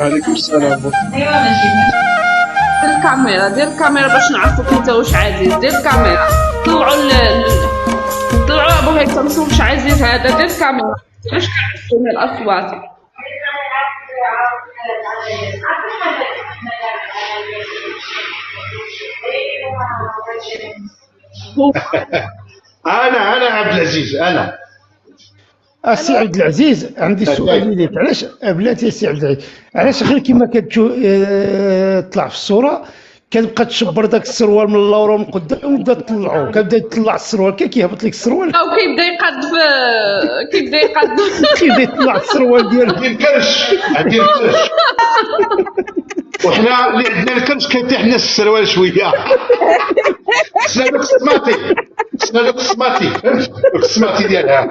عليكم السلام. دير الكاميرا باش نعرفوك انت واش عزيز. دير الكاميرا، طلعوا طلعوا ابو هيثم، واش عزيز هذا. دير الكاميرا باش كنعرفوا من الاصوات. هو انا عبد العزيز انا. السي عبد العزيز، عندي سؤال ليك. علاش بلاتي السي عبد العزيز، علاش غير كيما كتشوف طلع في الصوره كتبقى تشبر داك السروال من اللور ومن قدام ويبدا تطلعو، كيبدا يطلع السروال كيهبط لك السروال او كيبدا يقاد كيبدا يطلع السروال ديالو. عندي الكرش وحنا اللي عندنا الكرش كيطيح لنا السروال شويه. خصنا داك السماطي فهمت، داك السماطي ديالها.